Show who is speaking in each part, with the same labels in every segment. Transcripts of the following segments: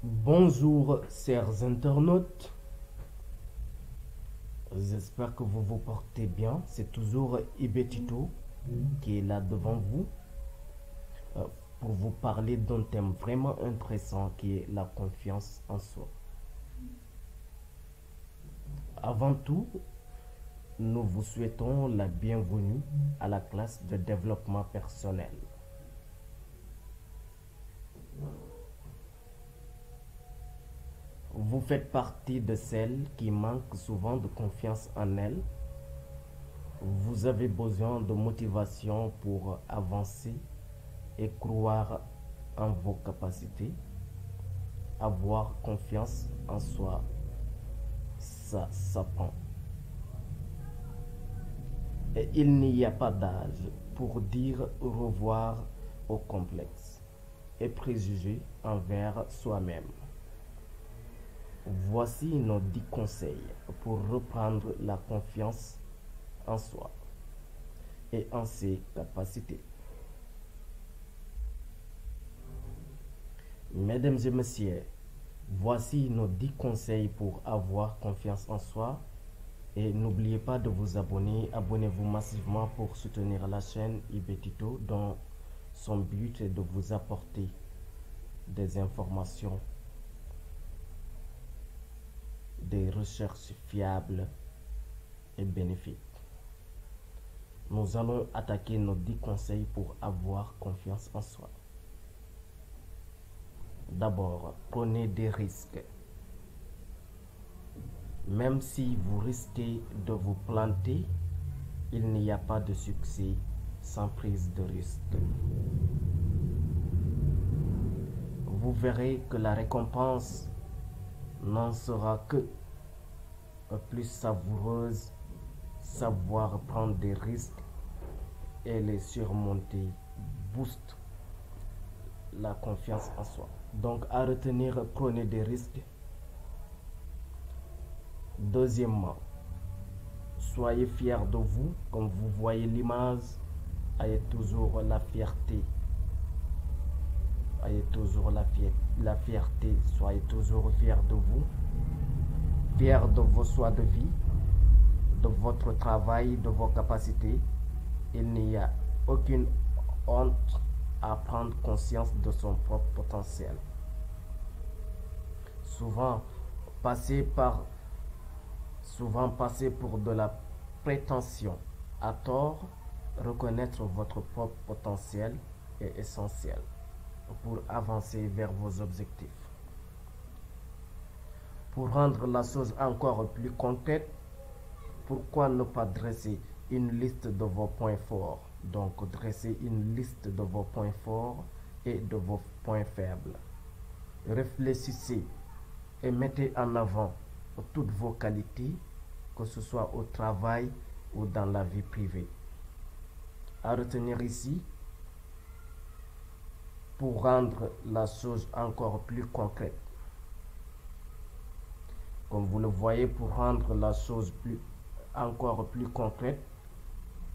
Speaker 1: Bonjour, chers internautes. J'espère que vous vous portez bien. C'est toujours Ibetito qui est là devant vous euh, pour vous parler d'un thème vraiment intéressant qui est la confiance en soi. Avant tout, nous vous souhaitons la bienvenue à la classe de développement personnel. Vous faites partie de celles qui manquent souvent de confiance en elles. Vous avez besoin de motivation pour avancer et croire en vos capacités. Avoir confiance en soi, ça s'apprend. Et il n'y a pas d'âge pour dire au revoir aux complexes et préjugés envers soi-même. Voici nos 10 conseils pour reprendre la confiance en soi et en ses capacités. Mesdames et messieurs, voici nos 10 conseils pour avoir confiance en soi. Et n'oubliez pas de vous abonner. Abonnez-vous massivement pour soutenir la chaîne Ibetito dont son but est de vous apporter des informations, des recherches fiables et bénéfiques. Nous allons attaquer nos 10 conseils pour avoir confiance en soi. D'abord, prenez des risques. Même si vous risquez de vous planter, il n'y a pas de succès sans prise de risque. Vous verrez que la récompense n'en sera que plus savoureuse. Savoir prendre des risques et les surmonter booste la confiance en soi. Donc, à retenir, prenez des risques. Deuxièmement, soyez fiers de vous. Comme vous voyez l'image, ayez toujours la fierté. Ayez toujours la fierté. Soyez toujours fiers de vous. Fiers de vos choix de vie, de votre travail, de vos capacités. Il n'y a aucune honte à prendre conscience de son propre potentiel. Souvent, passer pour de la prétention à tort, reconnaître votre propre potentiel est essentiel pour avancer vers vos objectifs. Pour rendre la chose encore plus concrète, pourquoi ne pas dresser une liste de vos points forts? Donc, dressez une liste de vos points forts et de vos points faibles. Réfléchissez et mettez en avant toutes vos qualités, que ce soit au travail ou dans la vie privée. À retenir ici, pour rendre la chose encore plus concrète. Comme vous le voyez, pour rendre la chose encore plus concrète,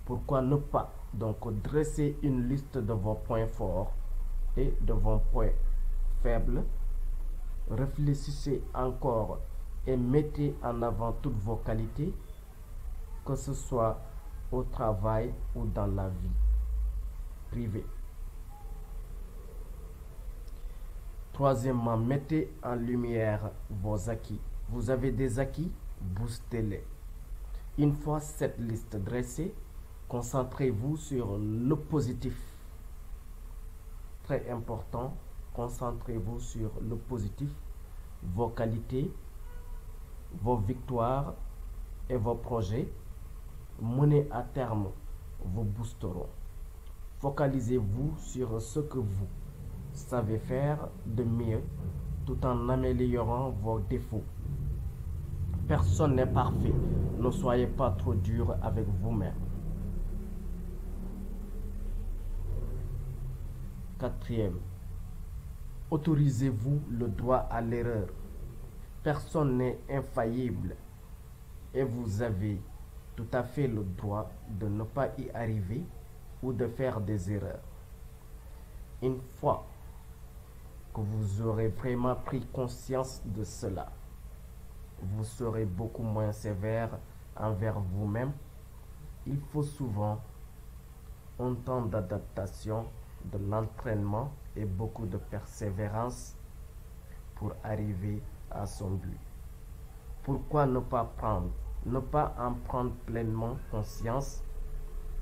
Speaker 1: pourquoi ne pas donc dresser une liste de vos points forts et de vos points faibles. Réfléchissez encore et mettez en avant toutes vos qualités, que ce soit au travail ou dans la vie privée. Troisièmement, mettez en lumière vos acquis. Vous avez des acquis, boostez-les. Une fois cette liste dressée, concentrez-vous sur le positif. Très important, concentrez-vous sur le positif, vos qualités, vos victoires et vos projets menés à terme vous boosteront. Focalisez-vous sur ce que vous savez faire de mieux tout en améliorant vos défauts. Personne n'est parfait. Ne soyez pas trop dur avec vous-même. Quatrième, autorisez-vous le droit à l'erreur. Personne n'est infaillible et vous avez tout à fait le droit de ne pas y arriver ou de faire des erreurs. Une fois que vous aurez vraiment pris conscience de cela, vous serez beaucoup moins sévère envers vous-même. Il faut souvent un temps d'adaptation, de l'entraînement et beaucoup de persévérance pour arriver à son but. Pourquoi ne pas en prendre pleinement conscience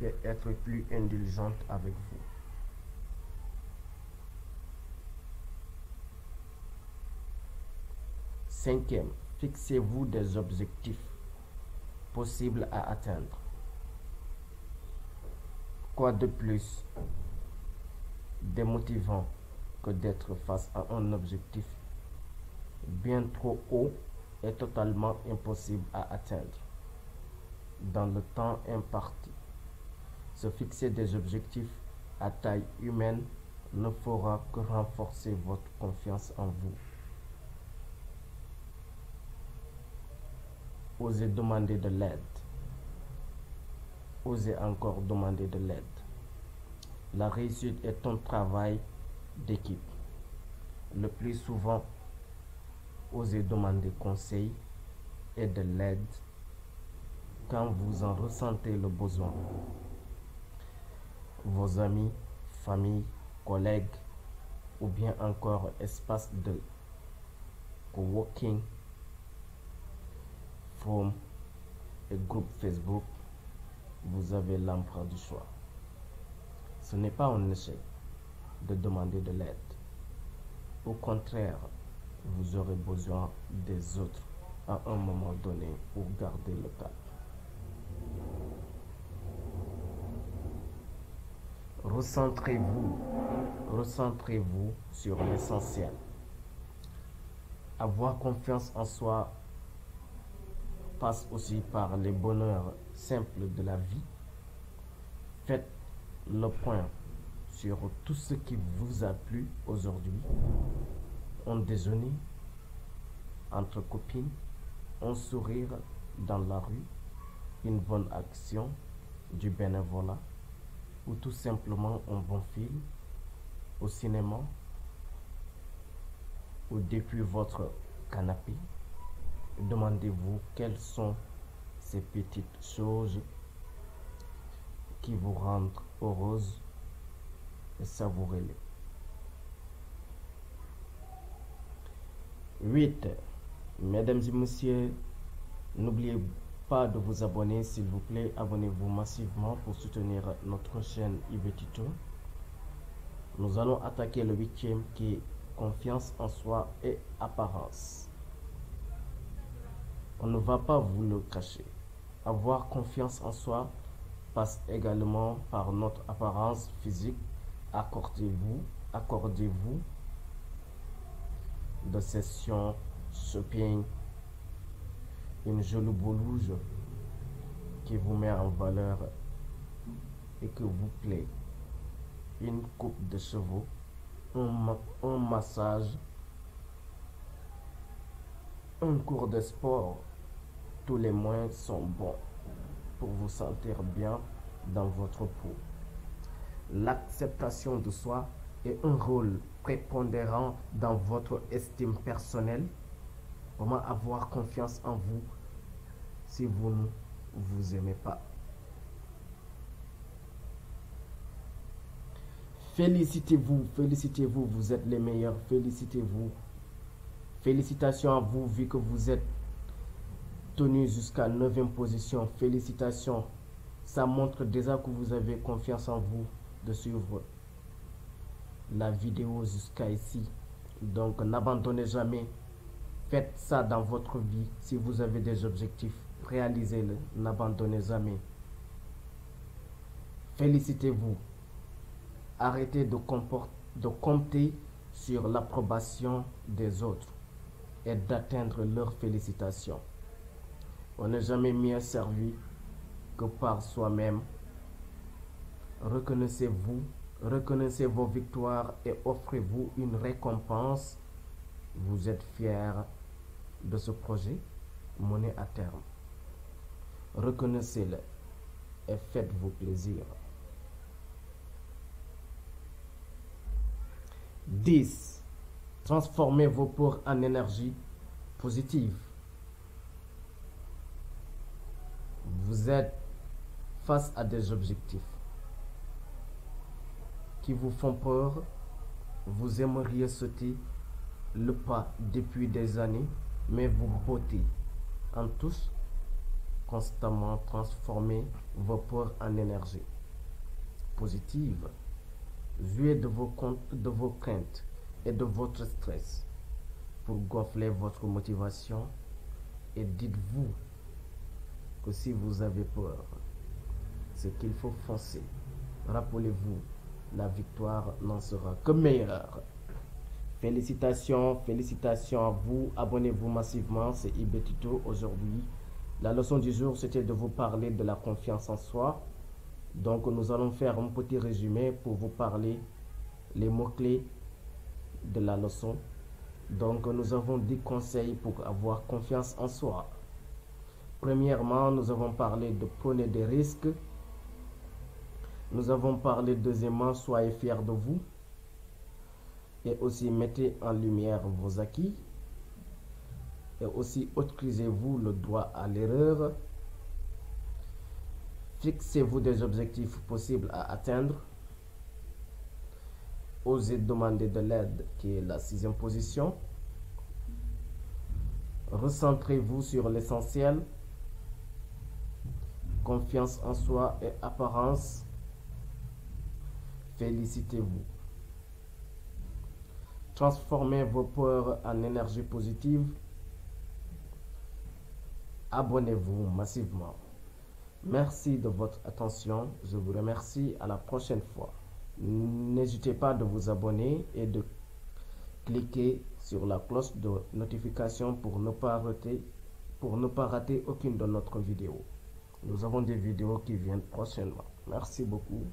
Speaker 1: et être plus indulgente avec vous? Cinquième, fixez-vous des objectifs possibles à atteindre. Quoi de plus démotivant que d'être face à un objectif bien trop haut et totalement impossible à atteindre dans le temps imparti? Se fixer des objectifs à taille humaine ne fera que renforcer votre confiance en vous. Osez demander de l'aide. Osez encore demander de l'aide. La réussite est un travail d'équipe. Le plus souvent, osez demander conseil et de l'aide quand vous en ressentez le besoin. Vos amis, famille, collègues ou bien encore espace de coworking, forum et groupe Facebook, vous avez l'empereur du choix. Ce n'est pas un échec de demander de l'aide. Au contraire, vous aurez besoin des autres à un moment donné pour garder le cap. Recentrez-vous sur l'essentiel. Avoir confiance en soi passe aussi par les bonheurs simples de la vie. Faites le point sur tout ce qui vous a plu aujourd'hui. Un déjeuner entre copines, un sourire dans la rue, une bonne action, du bénévolat ou tout simplement un bon film au cinéma ou depuis votre canapé. Demandez-vous quelles sont ces petites choses qui vous rendent heureuse et savourez-les. 8. Mesdames et messieurs, n'oubliez pas de vous abonner, s'il vous plaît. Abonnez-vous massivement pour soutenir notre chaîne Ibetito. Nous allons attaquer le 8e qui est confiance en soi et apparence. On ne va pas vous le cacher. Avoir confiance en soi passe également par notre apparence physique. Accordez-vous de sessions shopping une jolie blouse qui vous met en valeur et que vous plaît, une coupe de cheveux, un massage, un cours de sport. Tous les moyens sont bons pour vous sentir bien dans votre peau. L'acceptation de soi est un rôle prépondérant dans votre estime personnelle. Comment avoir confiance en vous si vous ne vous aimez pas? Félicitez-vous, vous êtes les meilleurs, félicitez-vous. Félicitations à vous, vu que vous êtes tenu jusqu'à 9e position. Félicitations, ça montre déjà que vous avez confiance en vous de suivre la vidéo jusqu'à ici. Donc n'abandonnez jamais, faites ça dans votre vie. Si vous avez des objectifs, réalisez-le, n'abandonnez jamais. Félicitez-vous. Arrêtez de compter sur l'approbation des autres et d'atteindre leurs félicitations. On n'est jamais mieux servi que par soi-même. Reconnaissez-vous, reconnaissez vos victoires et offrez-vous une récompense. Vous êtes fiers de ce projet mené à terme. Reconnaissez-le et faites-vous plaisir. 10. Transformez vos peurs en énergie positive. Vous êtes face à des objectifs qui vous font peur. Vous aimeriez sauter le pas depuis des années, mais vous bottez en tous. Constamment transformer vos peurs en énergie positive. Jouez de vos craintes et de votre stress pour gonfler votre motivation, et dites-vous que si vous avez peur, c'est qu'il faut foncer. Rappelez-vous, la victoire n'en sera que meilleure. Félicitations, félicitations à vous. Abonnez-vous massivement, c'est IB Tuto. Aujourd'hui, la leçon du jour, c'était de vous parler de la confiance en soi. Donc, nous allons faire un petit résumé pour vous parler les mots-clés de la leçon. Donc, nous avons 10 conseils pour avoir confiance en soi. Premièrement, nous avons parlé de prenez des risques. Nous avons parlé deuxièmement, soyez fiers de vous. Et aussi, mettez en lumière vos acquis. Et aussi, autorisez-vous le droit à l'erreur. Fixez-vous des objectifs possibles à atteindre. Osez demander de l'aide, qui est la 6e position. Recentrez-vous sur l'essentiel. Confiance en soi et apparence. Félicitez-vous. Transformez vos peurs en énergie positive. Abonnez-vous massivement. Merci de votre attention. Je vous remercie. À la prochaine fois. N'hésitez pas de vous abonner et de cliquer sur la cloche de notification pour ne pas rater aucune de notre vidéos. Nous avons des vidéos qui viennent prochainement. Merci beaucoup.